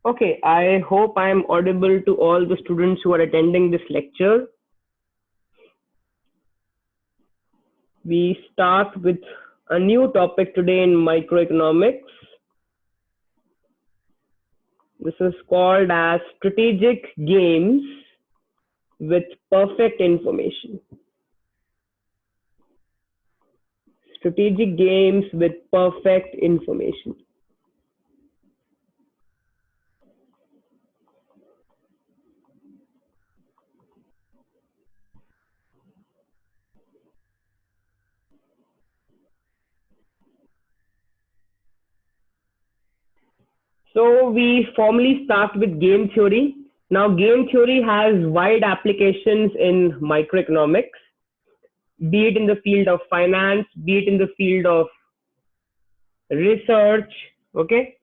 Okay, I hope I am audible to all the students who are attending this lecture. We start with a new topic today in microeconomics. This is called as strategic games with perfect information. Strategic games with perfect information. So we formally start with game theory. Now, game theory has wide applications in microeconomics, be it in the field of finance, be it in the field of research. Okay,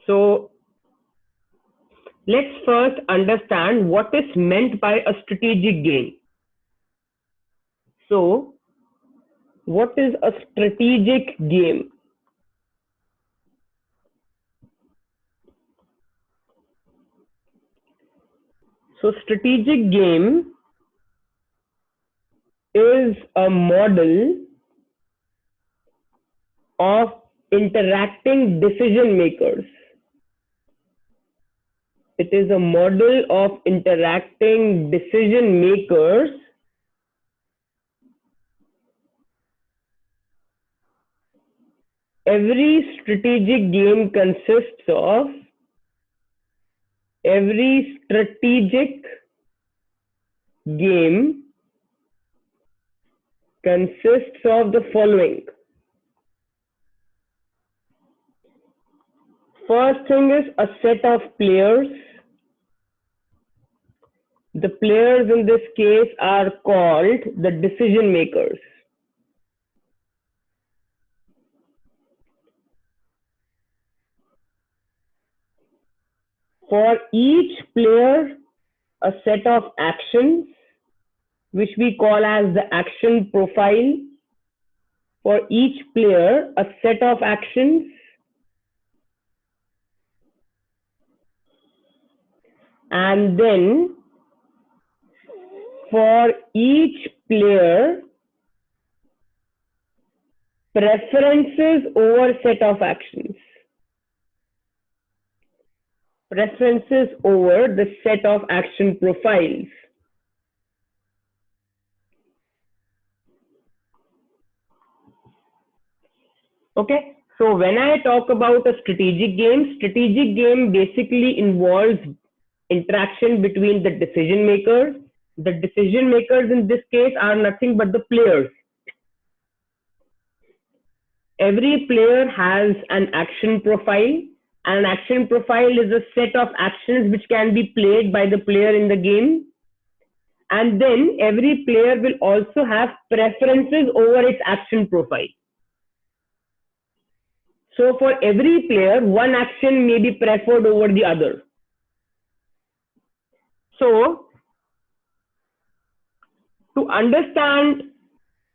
so let's first understand what is meant by a strategic game. So, what is a strategic game? So, strategic game is a model of interacting decision makers. It is a model of interacting decision makers every strategic game consists of every strategic game consists of the following. First thing is a set of players. The players in this case are called the decision makers. For each player, a set of actions, which we call as the action profile. For each player, a set of actions, and then for each player, preferences over set of actions. Preferences over the set of action profiles. Okay, so when I talk about a strategic game basically involves interaction between the decision makers. The decision makers in this case are nothing but the players. Every player has an action profile. An action profile is a set of actions which can be played by the player in the game. And then every player will also have preferences over its action profile. So for every player, one action may be preferred over the other. So to understand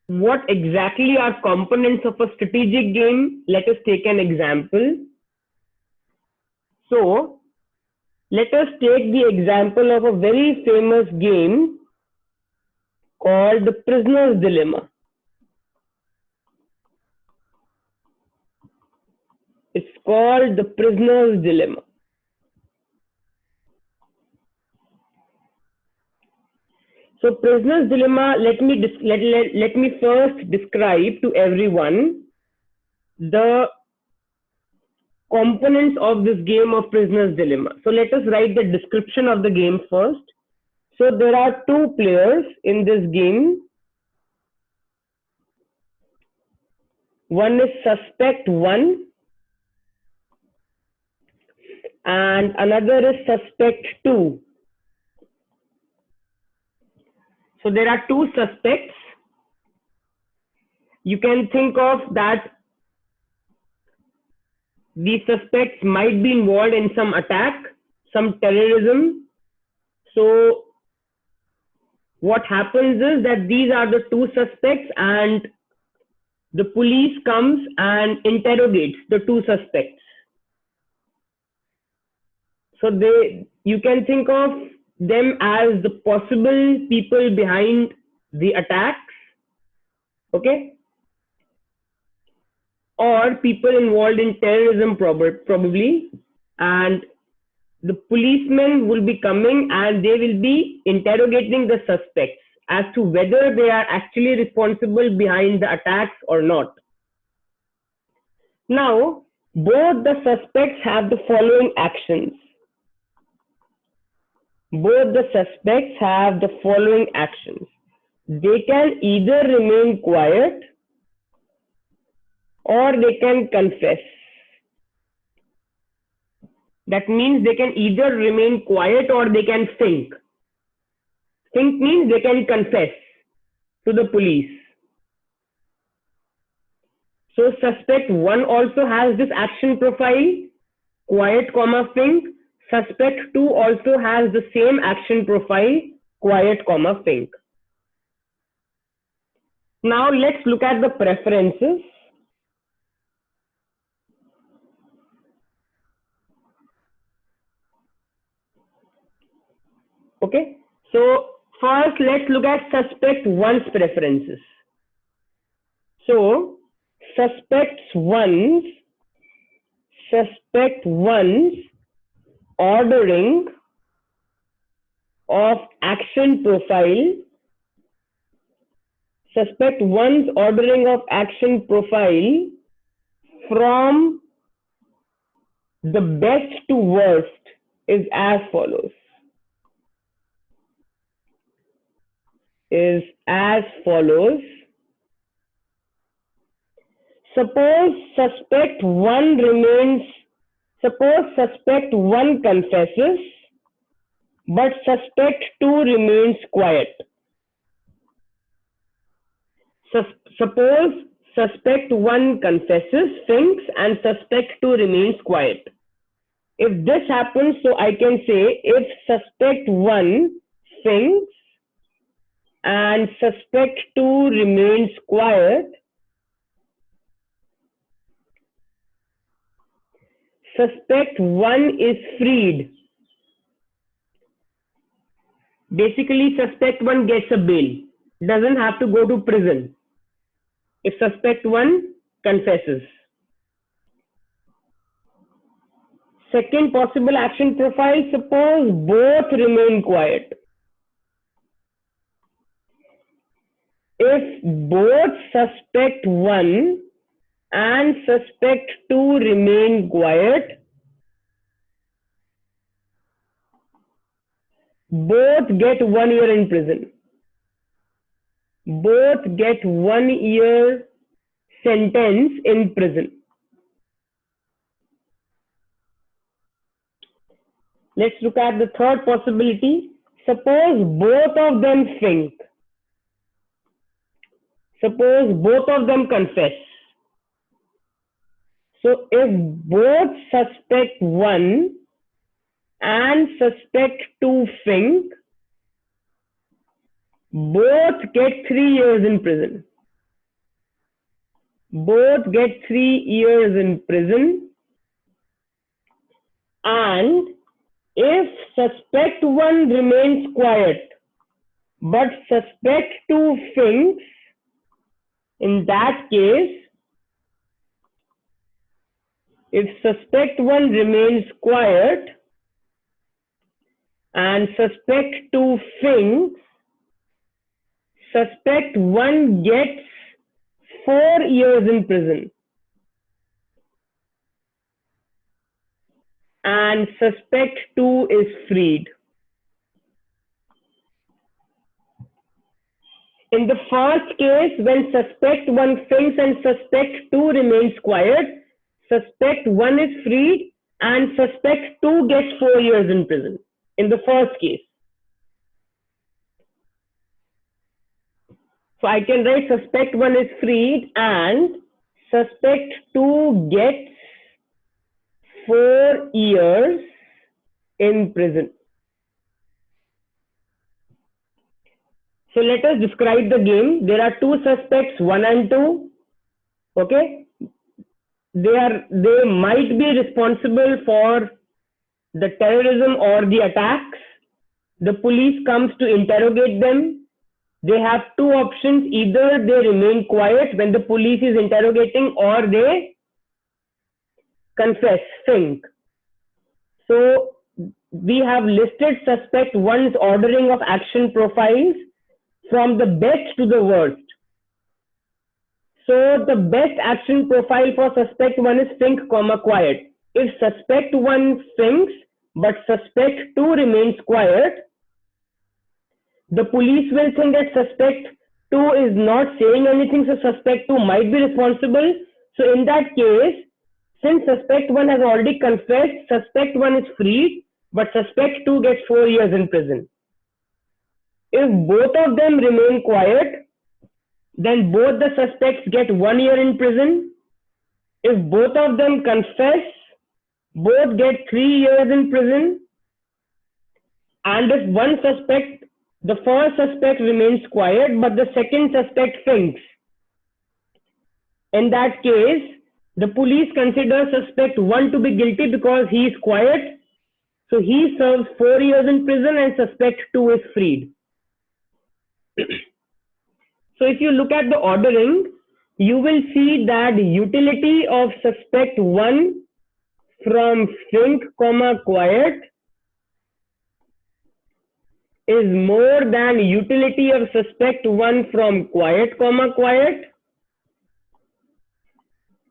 what exactly are components of a strategic game, let us take an example. So let us take the example of a very famous game called the Prisoner's Dilemma. It's called the Prisoner's Dilemma. So Prisoner's Dilemma, let me first describe to everyone the components of this game of Prisoner's Dilemma. So let us write the description of the game first. So there are two players in this game. One is suspect 1 and another is suspect 2. So there are two suspects. You can think of that these suspects might be involved in some attack, some terrorism. So what happens is that these are the two suspects and the police comes and interrogates the two suspects. So you can think of them as the possible people behind the attacks, okay, or people involved in terrorism probably, and the policemen will be coming and they will be interrogating the suspects as to whether they are actually responsible behind the attacks or not. Now, both the suspects have the following actions. Both the suspects have the following actions. They can either remain quiet or they can confess. That means they can either remain quiet or they can think. Think means they can confess to the police. So suspect 1 also has this action profile, quiet, think. Suspect 2 also has the same action profile, quiet, think. Now let's look at the preferences. Okay, so first let's look at suspect 1's preferences. So suspect 1's ordering of action profile, suspect 1's ordering of action profile from the best to worst is as follows. Suppose suspect 1 confesses, but suspect 2 remains quiet. Suppose suspect 1 confesses, thinks, and suspect 2 remains quiet. If this happens, so I can say if suspect 1 thinks and suspect 2 remains quiet, suspect 1 is freed. Basically, suspect 1 gets a bail, doesn't have to go to prison if suspect 1 confesses. Second possible action profile, suppose both remain quiet. If both suspect 1 and suspect 2 remain quiet, both get 1 year in prison. Both get 1 year sentence in prison. Let's look at the third possibility. Suppose both of them think. Suppose both of them confess. So if both suspect 1 and suspect 2 think, both get 3 years in prison. Both get 3 years in prison. And if suspect 1 remains quiet, but suspect 2 thinks, in that case, if suspect 1 remains quiet and suspect 2 thinks, suspect 1 gets 4 years in prison and suspect 2 is freed. In the first case, when suspect 1 thinks and suspect 2 remains quiet, suspect 1 is freed and suspect 2 gets 4 years in prison. In the first case. So I can write suspect 1 is freed and suspect 2 gets 4 years in prison. So let us describe the game. There are two suspects, 1 and 2. Okay. They might be responsible for the terrorism or the attacks. The police comes to interrogate them. They have two options. Either they remain quiet when the police is interrogating, or they confess, think. So we have listed suspect one's ordering of action profiles from the best to the worst. So the best action profile for suspect one is think, quiet. If suspect one thinks but suspect two remains quiet, the police will think that suspect two is not saying anything, so suspect two might be responsible. So in that case, since suspect one has already confessed, suspect one is freed, but suspect two gets 4 years in prison. If both of them remain quiet, then both the suspects get 1 year in prison. If both of them confess, both get 3 years in prison. And if one suspect, the first suspect remains quiet, but the second suspect thinks, in that case, the police consider suspect one to be guilty because he is quiet. So he serves 4 years in prison and suspect two is freed. So if you look at the ordering, you will see that utility of suspect one from think, quiet is more than utility of suspect one from quiet, quiet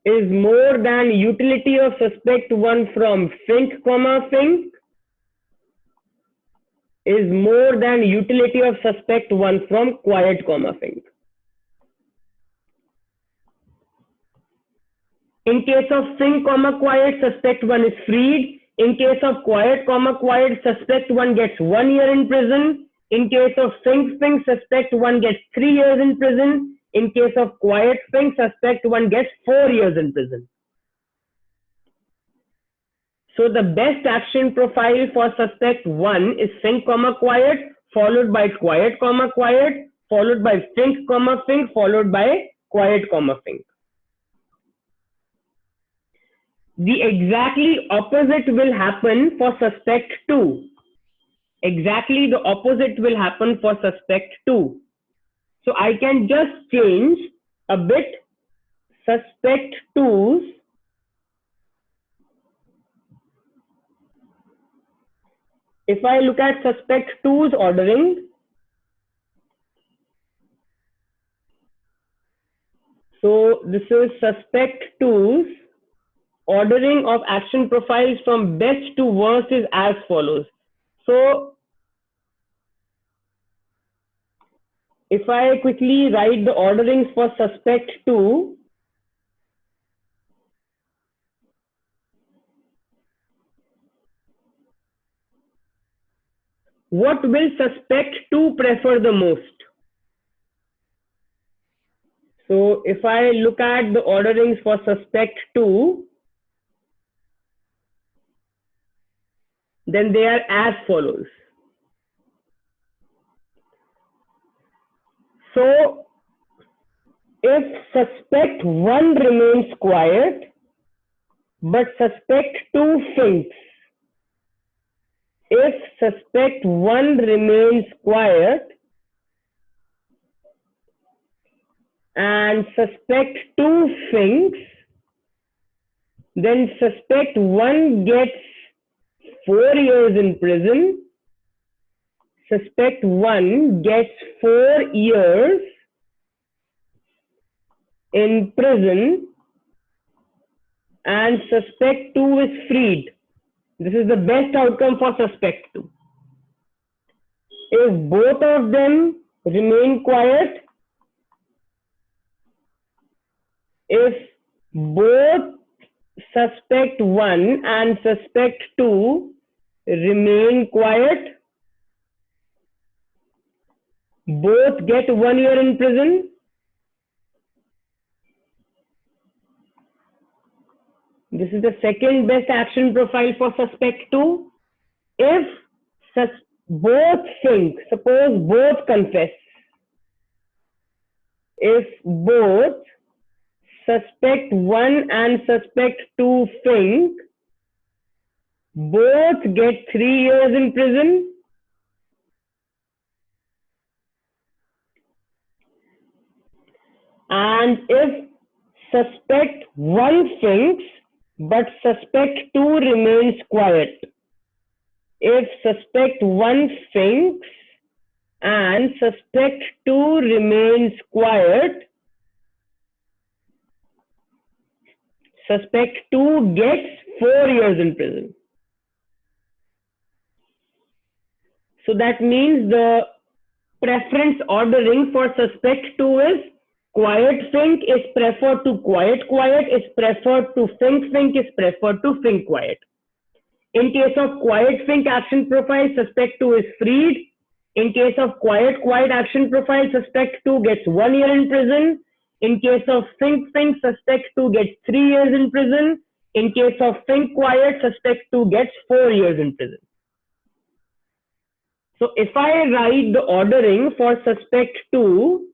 is more than utility of suspect one from think, think is more than utility of suspect one from quiet, think. In case of think, quiet, suspect one is freed. In case of quiet, quiet, suspect one gets 1 year in prison. In case of think, suspect one gets 3 years in prison. In case of quiet, suspect one gets 4 years in prison. So the best action profile for suspect one is think, quiet, followed by quiet, quiet, followed by think, followed by quiet, think. The exactly opposite will happen for suspect two. Exactly the opposite will happen for suspect two. So I can just change a bit suspect twos if I look at suspect two's ordering. So this is suspect two's ordering of action profiles from best to worst is as follows. So if I quickly write the orderings for suspect two, what will suspect two prefer the most? So if I look at the orderings for suspect two, then they are as follows. So if suspect one remains quiet, but suspect two thinks, if suspect one remains quiet and suspect two thinks, then suspect one gets 4 years in prison. Suspect one gets 4 years in prison and suspect two is freed. This is the best outcome for suspect two. If both of them remain quiet, if both suspect one and suspect two remain quiet, both get 1 year in prison. This is the second best action profile for suspect two. If both think, suppose both confess, if both suspect one and suspect two think, both get 3 years in prison. And if suspect 1 thinks but suspect 2 remains quiet, if suspect 1 thinks and suspect 2 remains quiet, suspect 2 gets 4 years in prison. So that means the preference ordering for suspect 2 is quiet think is preferred to quiet is preferred to think is preferred to think quiet. In case of quiet think action profile, suspect 2 is freed. In case of quiet action profile, suspect 2 gets 1 year in prison. In case of think, suspect 2 gets 3 years in prison. In case of think quiet, suspect 2 gets 4 years in prison. So if I write the ordering for suspect 2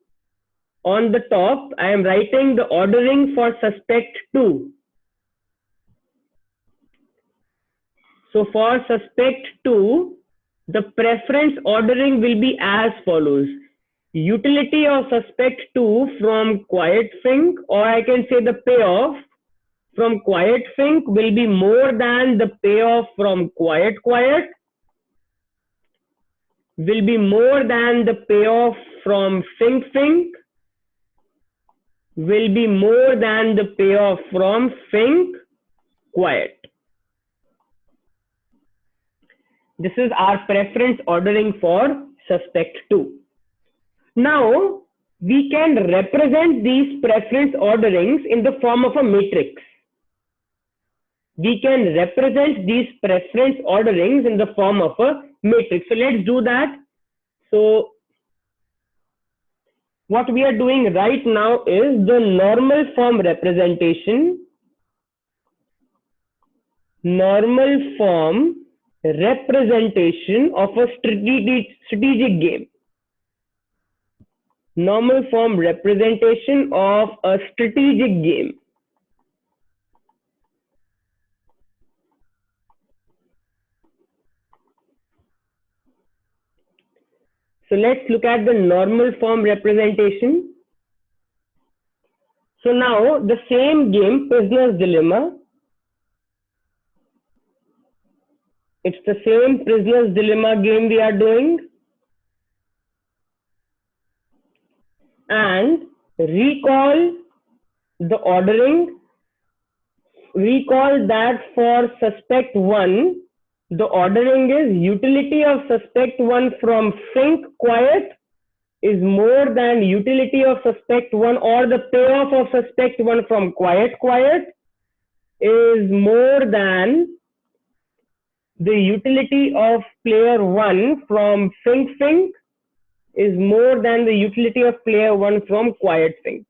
on the top, I am writing the ordering for suspect 2. So for suspect 2, the preference ordering will be as follows. Utility of suspect 2 from quiet think, or I can say the payoff from quiet think will be more than the payoff from quiet, will be more than the payoff from think, will be more than the payoff from think quiet. This is our preference ordering for suspect 2. Now, we can represent these preference orderings in the form of a matrix. We can represent these preference orderings in the form of a matrix. So let's do that. So what we are doing right now is the normal form representation. Normal form representation of a strategic game. Normal form representation of a strategic game. So let's look at the normal form representation. So now the same game, Prisoner's Dilemma. It's the same Prisoner's Dilemma game we are doing. And recall the ordering. Recall that for suspect 1, the ordering is utility of suspect 1 from think quiet is more than utility of suspect 1, or the payoff of suspect 1 from quiet is more than the utility of player 1 from think is more than the utility of player 1 from quiet think.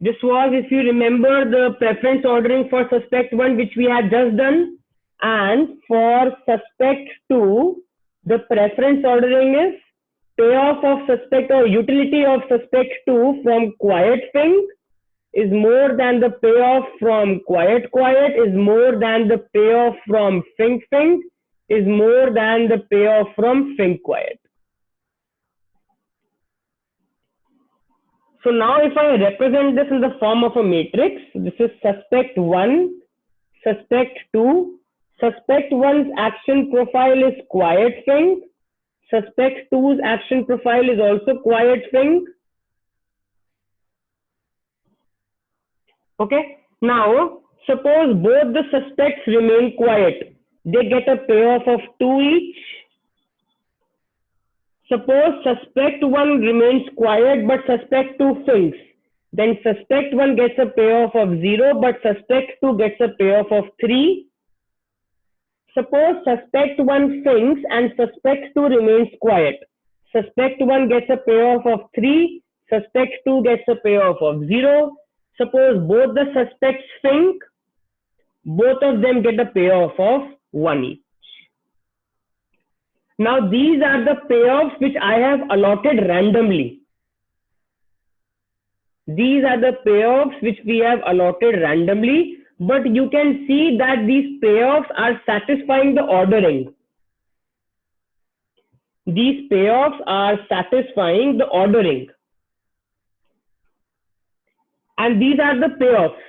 This was, if you remember, the preference ordering for suspect 1 which we had just done. And for suspect 2, the preference ordering is payoff of suspect or utility of suspect 2 from quiet think is more than the payoff from quiet is more than the payoff from think is more than the payoff from think quiet. So now if I represent this in the form of a matrix, this is suspect 1, suspect 2. Suspect 1's action profile is quiet think. Suspect 2's action profile is also quiet think. Okay. Now, suppose both the suspects remain quiet. They get a payoff of 2 each. Suppose suspect 1 remains quiet but suspect 2 thinks. Then suspect 1 gets a payoff of 0 but suspect 2 gets a payoff of 3. Suppose suspect 1 thinks and suspect 2 remains quiet. Suspect 1 gets a payoff of 3. Suspect 2 gets a payoff of 0. Suppose both the suspects think, both of them get a payoff of 1 each. Now these are the payoffs which I have allotted randomly. These are the payoffs which we have allotted randomly. but you can see that these payoffs are satisfying the ordering. These payoffs are satisfying the ordering. And these are the payoffs.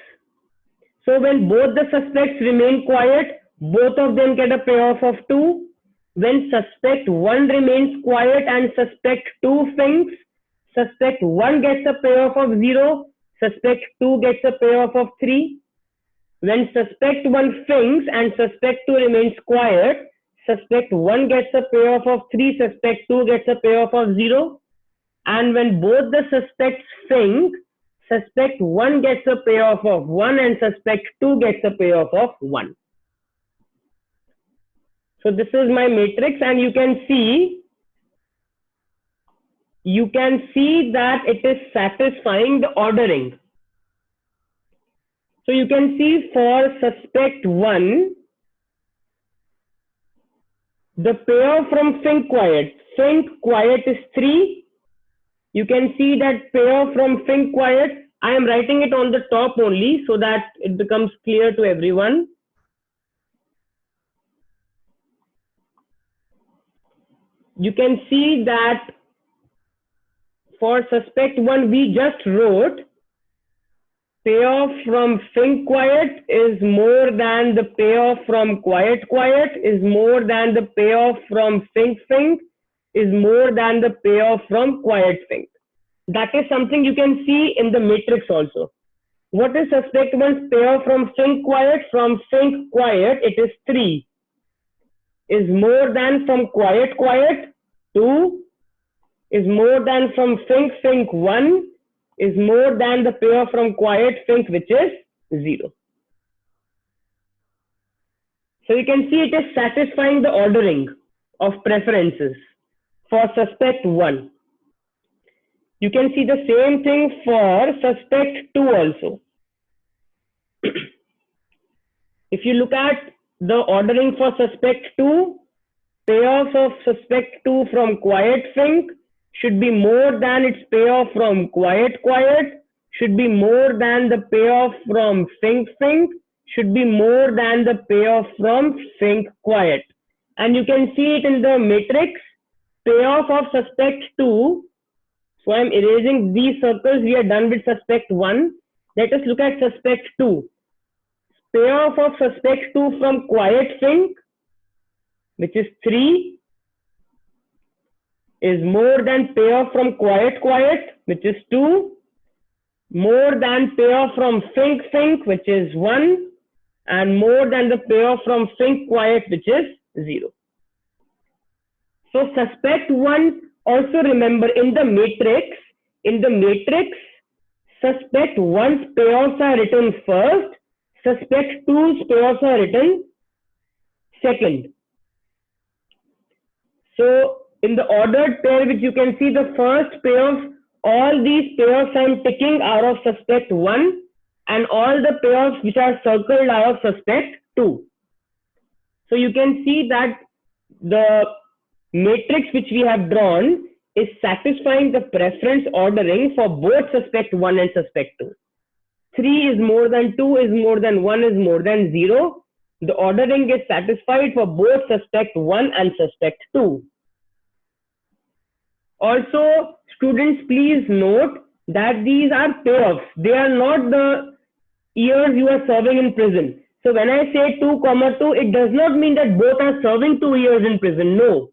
So when both the suspects remain quiet, both of them get a payoff of 2. When suspect 1 remains quiet and suspect 2 thinks, suspect 1 gets a payoff of 0, suspect 2 gets a payoff of 3. When suspect 1 thinks and suspect 2 remains quiet, suspect 1 gets a payoff of 3, suspect 2 gets a payoff of 0. And when both the suspects think, suspect 1 gets a payoff of 1 and suspect 2 gets a payoff of 1. So this is my matrix, and you can see that it is satisfying the ordering. So you can see for suspect 1, the payoff from think quiet is 3. You can see that payoff from think quiet, I am writing it on the top only so that it becomes clear to everyone. You can see that for suspect 1, we just wrote payoff from think quiet is more than the payoff from quiet is more than the payoff from think is more than the payoff from quiet think. That is something you can see in the matrix also. What is suspect 1's payoff from think quiet? From think quiet, it is 3. Is more than from quiet 2. Is more than from think 1. Is more than the payoff from quiet think, which is 0. So you can see it is satisfying the ordering of preferences for suspect 1. You can see the same thing for suspect 2 also. If you look at the ordering for suspect 2, payoffs of suspect 2 from quiet think should be more than its payoff from quiet, should be more than the payoff from think, should be more than the payoff from think quiet. And you can see it in the matrix, payoff of suspect 2. So I'm erasing these circles. We are done with suspect 1. Let us look at suspect 2. Payoff of suspect 2 from quiet think, which is 3, is more than payoff from quiet, which is 2, more than payoff from think, which is 1, and more than the payoff from think quiet, which is 0. So suspect 1, also remember in the matrix, suspect 1's payoffs are written first, suspect 2's payoffs are written second. So in the ordered pair, which you can see the first payoff, all these payoffs I am ticking are of suspect 1, and all the payoffs which are circled are of suspect 2. So you can see that the matrix which we have drawn is satisfying the preference ordering for both suspect 1 and suspect 2. 3 is more than 2 is more than 1 is more than 0. The ordering is satisfied for both suspect 1 and suspect 2. Also, students, please note that these are payoffs. They are not the years you are serving in prison. So when I say 2, 2, it does not mean that both are serving 2 years in prison. No.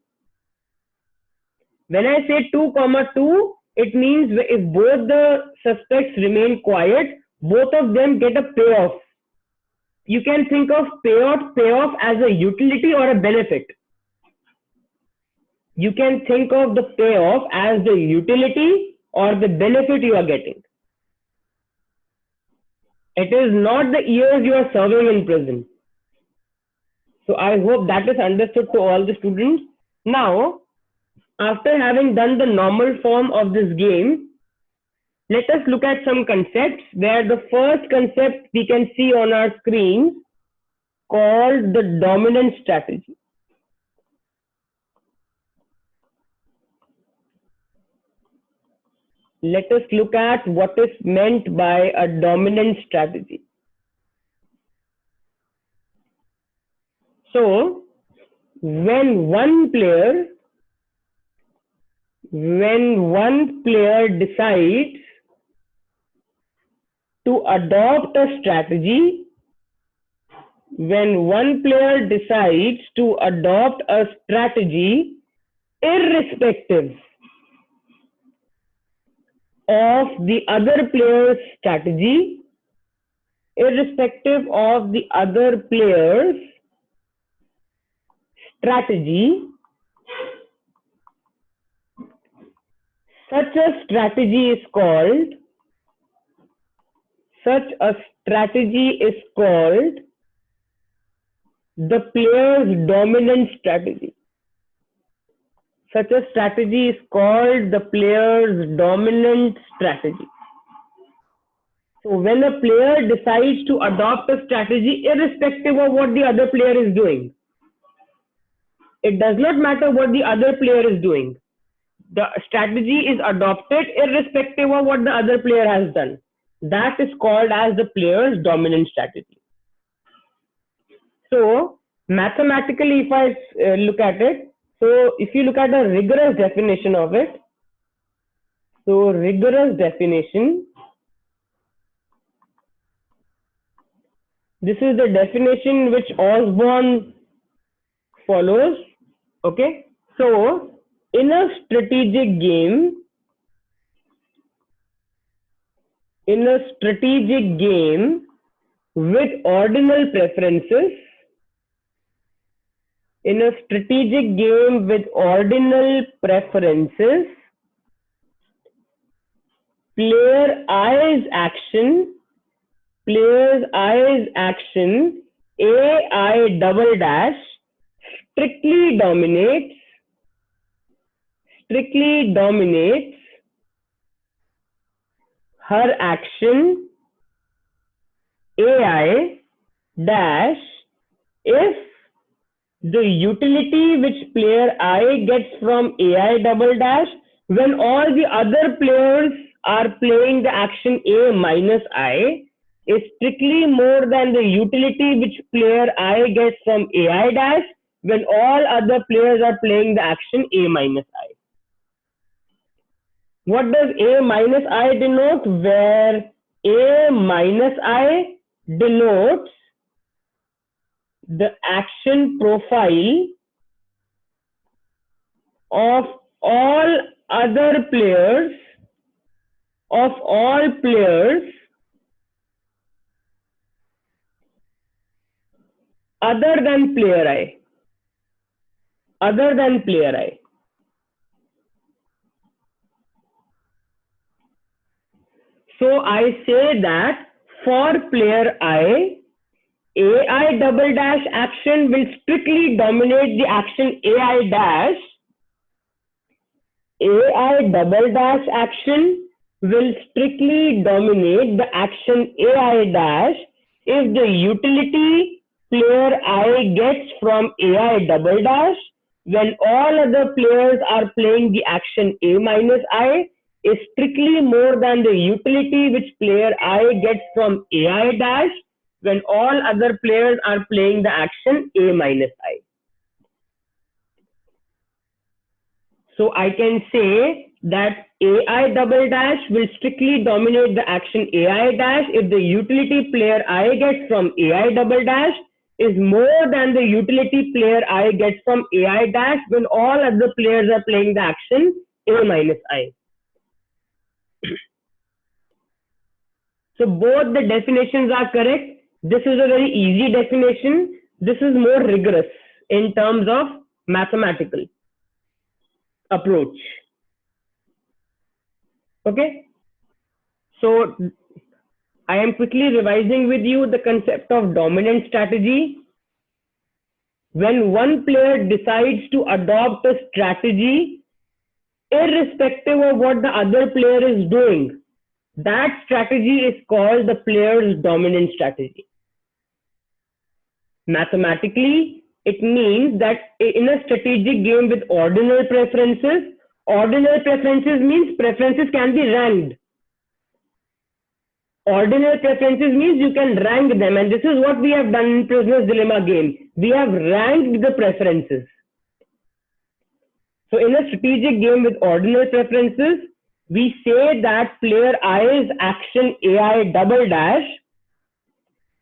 When I say 2, 2, it means if both the suspects remain quiet, both of them get a payoff. You can think of payoff as a utility or a benefit. You can think of the payoff as the utility or the benefit you are getting. It is not the years you are serving in prison. So I hope that is understood to all the students. Now, after having done the normal form of this game, let us look at some concepts, where the first concept we can see on our screen called the dominant strategy. Let us look at what is meant by a dominant strategy. So when one player decides to adopt a strategy, irrespective of the other player's strategy, such a strategy is called the player's dominant strategy. Such a strategy is called the player's dominant strategy. So when a player decides to adopt a strategy irrespective of what the other player is doing, it does not matter what the other player is doing. The strategy is adopted irrespective of what the other player has done. That is called as the player's dominant strategy. So mathematically, if I look at it, so if you look at a rigorous definition of it, so rigorous definition, this is the definition which Osborne follows. Okay, so in a strategic game, with ordinal preferences, player I's action AI double dash strictly dominates her action AI dash if the utility which player I gets from AI double dash when all the other players are playing the action A minus I is strictly more than the utility which player I gets from AI dash when all other players are playing the action A minus I. What does A minus I denote? Where A minus I denotes the action profile of all players other than player I. So I say that for player I, AI double dash action will strictly dominate the action AI dash. AI double dash action will strictly dominate the action AI dash if the utility player I gets from AI double dash when all other players are playing the action A minus I is strictly more than the utility which player I gets from AI dash when all other players are playing the action A minus I. So I can say that AI double dash will strictly dominate the action AI dash if the utility player I gets from AI double dash is more than the utility player I gets from AI dash when all other players are playing the action A minus I. So both the definitions are correct. This is a very easy definition. This is more rigorous in terms of mathematical approach. Okay. So I am quickly revising with you the concept of dominant strategy. When one player decides to adopt a strategy irrespective of what the other player is doing, that strategy is called the player's dominant strategy. Mathematically, it means that in a strategic game with ordinal preferences means preferences can be ranked. Ordinal preferences means you can rank them, and this is what we have done in Prisoner's Dilemma game. we have ranked the preferences. So in a strategic game with ordinal preferences, we say that player I's action AI double dash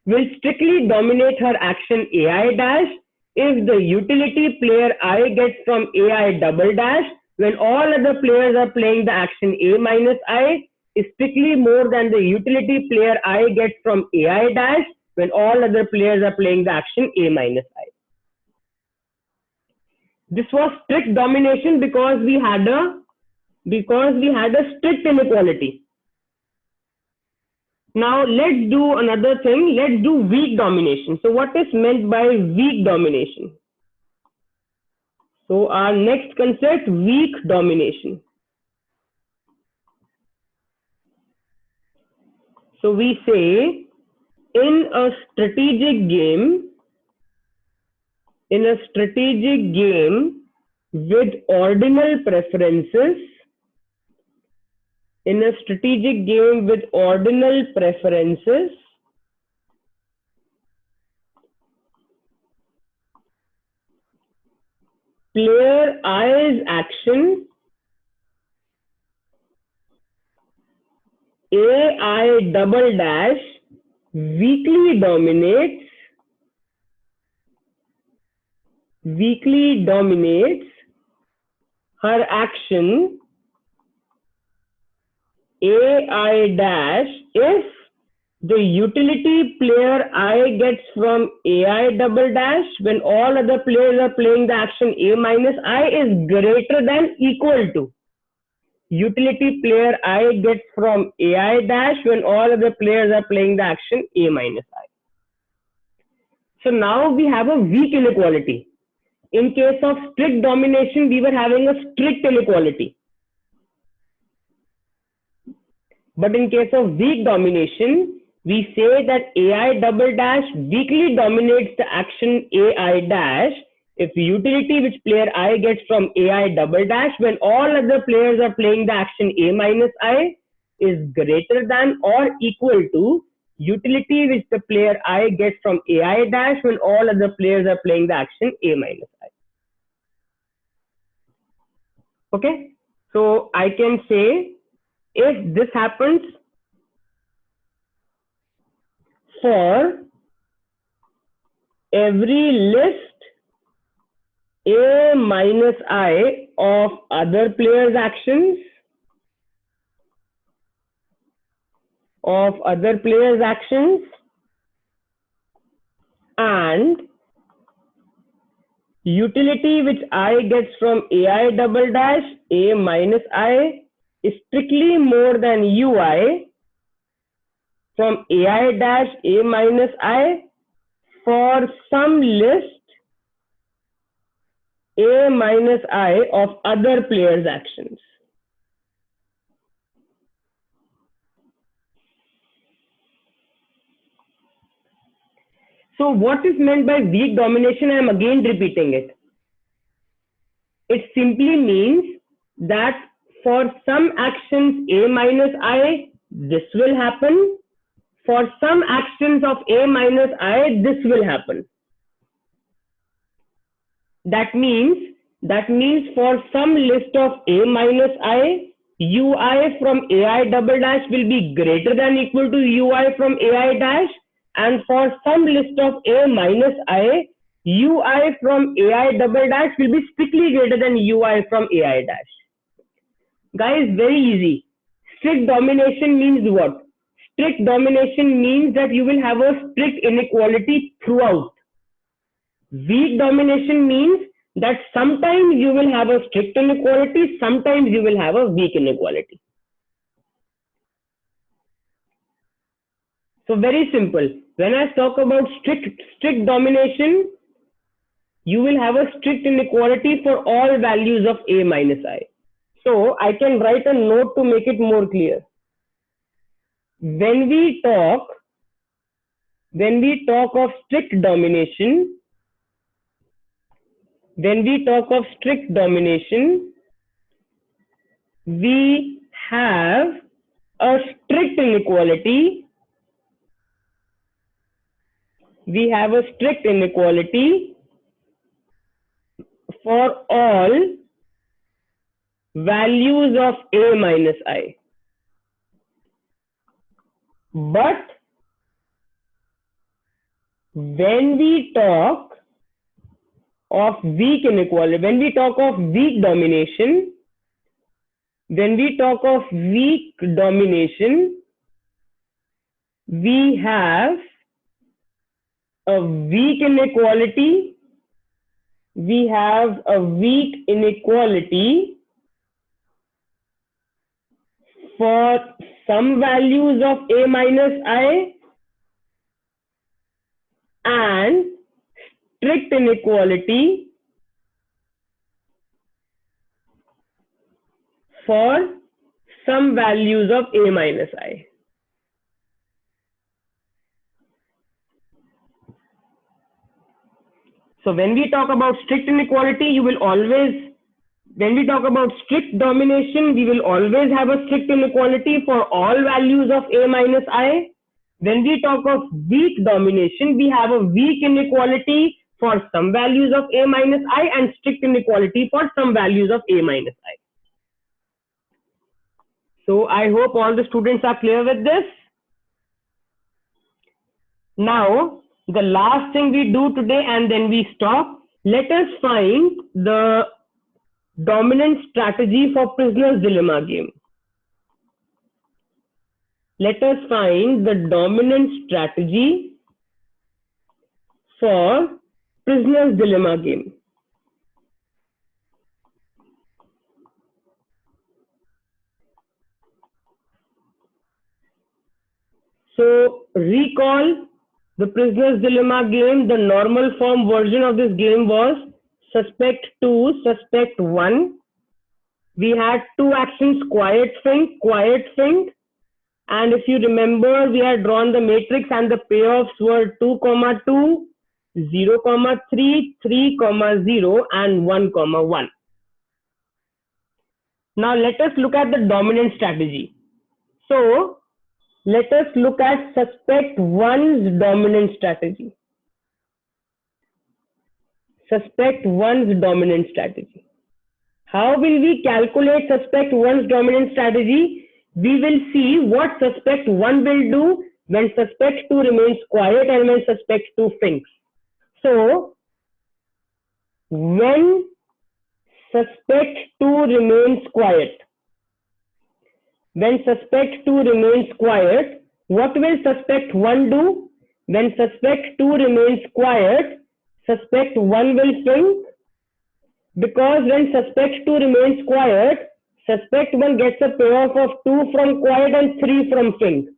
will strictly dominate her action AI dash if the utility player I gets from AI double dash when all other players are playing the action A minus I is strictly more than the utility player I gets from AI dash when all other players are playing the action A minus I. This was strict domination because we had a strict inequality. Now let's do another thing. Let's do weak domination. So what is meant by weak domination? So our next concept, weak domination. So we say in a strategic game with ordinal preferences, player I's action AI double dash weakly dominates her action AI dash if the utility player I gets from AI double dash when all other players are playing the action A minus I is greater than equal to utility player I gets from AI dash when all other players are playing the action A minus I. So now we have a weak inequality. In case of strict domination, we were having a strict inequality. But in case of weak domination, we say that AI double dash weakly dominates the action AI dash if utility which player I gets from AI double dash when all other players are playing the action A minus I is greater than or equal to utility which the player I gets from AI dash when all other players are playing the action A minus I. Okay, so I can say if this happens for every list A minus I of other players' actions, and utility which I gets from AI double dash A minus I is strictly more than UI from AI dash A minus I for some list A minus I of other players' actions. So what is meant by weak domination? I am again repeating it. It simply means that for some actions A minus I, this will happen. For some actions of A minus I, this will happen. That means for some list of A minus I, UI from AI double dash will be greater than equal to UI from AI dash, and for some list of A minus I, UI from AI double dash will be strictly greater than UI from AI dash. Guys, very easy. Strict domination means what? Strict domination means that you will have a strict inequality throughout. Weak domination means that sometimes you will have a strict inequality, sometimes you will have a weak inequality. So very simple. When I talk about strict domination, you will have a strict inequality for all values of A minus I. So I can write a note to make it more clear. When we talk of strict domination, we have a strict inequality we have a strict inequality for all values of a minus I. But when we talk of weak inequality, when we talk of weak domination, we have a weak inequality. We have a weak inequality for some values of a minus I and strict inequality for some values of a minus I. So when we talk about strict inequality, when we talk about strict domination, we will always have a strict inequality for all values of a minus I. When we talk of weak domination, we have a weak inequality for some values of a minus I and strict inequality for some values of a minus I. So I hope all the students are clear with this. Now, the last thing we do today and then we stop. Let us find the dominant strategy for Prisoner's Dilemma game. Let us find the dominant strategy for Prisoner's Dilemma game. So recall the Prisoner's Dilemma game. The normal form version of this game was suspect 2, suspect 1. We had two actions, quiet, think. And if you remember, we had drawn the matrix and the payoffs were 2, 2, 0, 3, 3, 0, and 1, 1. Now let us look at the dominant strategy. So let us look at suspect 1's dominant strategy. Suspect 1's dominant strategy. How will we calculate suspect 1's dominant strategy? We will see what suspect 1 will do when suspect 2 remains quiet and when suspect 2 thinks. So, when suspect 2 remains quiet, what will suspect 1 do? When suspect 2 remains quiet, suspect 1 will think, because when suspect 2 remains quiet, suspect 1 gets a payoff of 2 from quiet and 3 from think.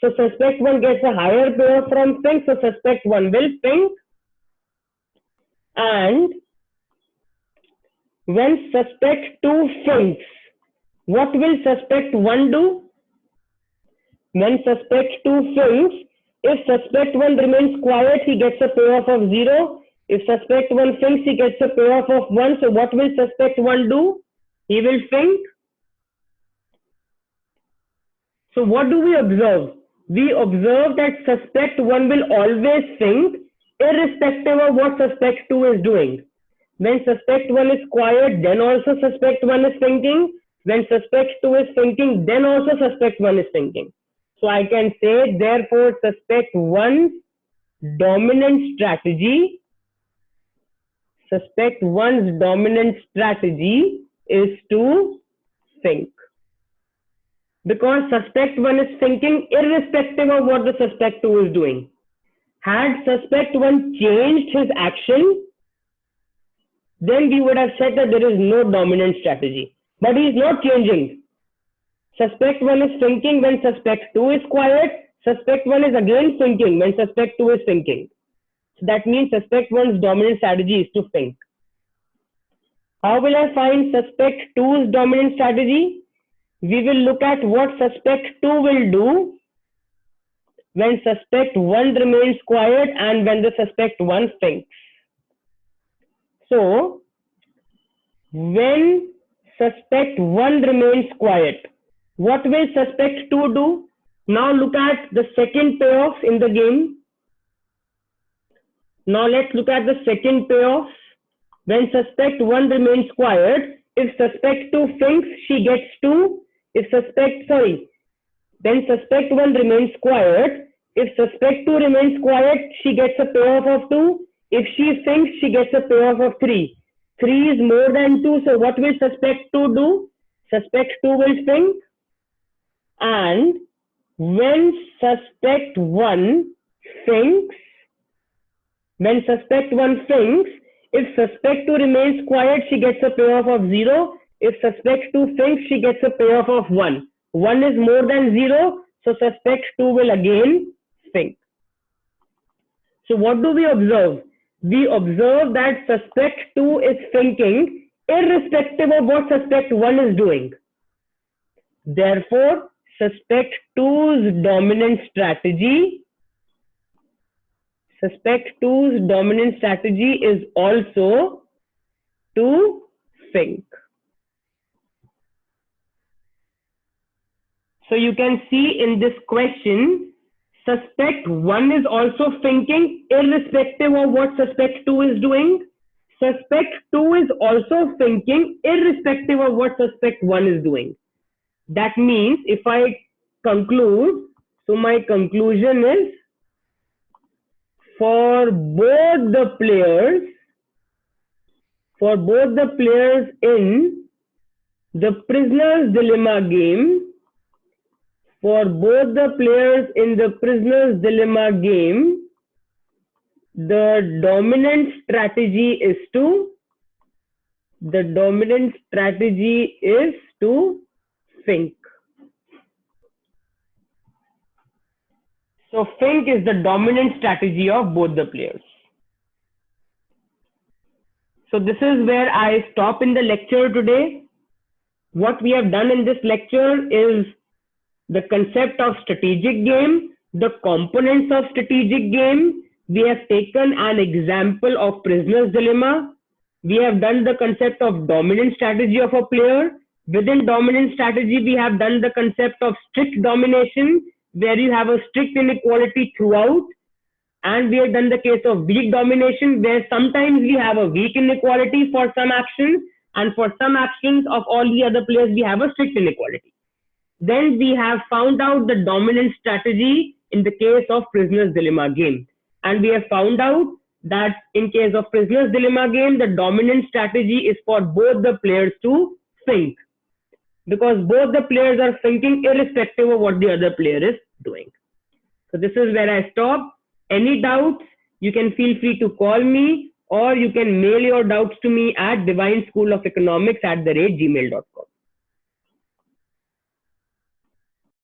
So suspect 1 gets a higher payoff from think, so suspect 1 will think. And when suspect 2 thinks, what will suspect 1 do? When suspect 2 thinks, if suspect 1 remains quiet, he gets a payoff of 0. If suspect 1 thinks, he gets a payoff of 1. So what will suspect 1 do? He will think. So what do we observe? We observe that suspect 1 will always think irrespective of what suspect 2 is doing. When suspect 1 is quiet, then also suspect 1 is thinking. When suspect 2 is thinking, then also suspect 1 is thinking. So I can say, therefore, suspect 1's dominant strategy is to think. Because suspect 1 is thinking irrespective of what the suspect 2 is doing. Had suspect 1 changed his action, then we would have said that there is no dominant strategy. But he is not changing. Suspect 1 is thinking when suspect 2 is quiet. Suspect 1 is again thinking when suspect 2 is thinking. So that means suspect 1's dominant strategy is to think. How will I find suspect 2's dominant strategy? We will look at what suspect 2 will do when suspect 1 remains quiet and when the suspect 1 thinks. So, when suspect 1 remains quiet, what will suspect 2 do? Now look at the second payoff in the game. Now let's look at the second payoff. When suspect 1 remains quiet, if suspect 2 thinks, she gets 2. Then suspect 1 remains quiet. If suspect 2 remains quiet, she gets a payoff of 2. If she thinks, she gets a payoff of 3. 3 is more than 2, so what will suspect 2 do? Suspect 2 will think, and when suspect 1 thinks, if suspect 2 remains quiet, she gets a payoff of 0. If suspect 2 thinks, she gets a payoff of 1. 1 is more than 0, so suspect 2 will again think. So what do we observe? We observe that suspect 2 is thinking irrespective of what suspect 1 is doing. Therefore, suspect 2's dominant strategy is also to think. So you can see in this question, suspect 1 is also thinking irrespective of what suspect 2 is doing. Suspect 2 is also thinking irrespective of what suspect 1 is doing. That means if I conclude, so my conclusion is, for both the players in the prisoner's dilemma game, the dominant strategy is to think. So think is the dominant strategy of both the players. So this is where I stop in the lecture today. What we have done in this lecture is the concept of strategic game, the components of strategic game. We have taken an example of prisoner's dilemma. We have done the concept of dominant strategy of a player. Within dominant strategy, we have done the concept of strict domination, where you have a strict inequality throughout. And we have done the case of weak domination, where sometimes we have a weak inequality for some actions, and for some actions of all the other players, we have a strict inequality. Then we have found out the dominant strategy in the case of prisoner's dilemma game. And we have found out that in case of prisoner's dilemma game, the dominant strategy is for both the players to think, because both the players are thinking irrespective of what the other player is doing. So this is where I stop. Any doubts, you can feel free to call me, or you can mail your doubts to me at divineschoolofeconomics@gmail.com.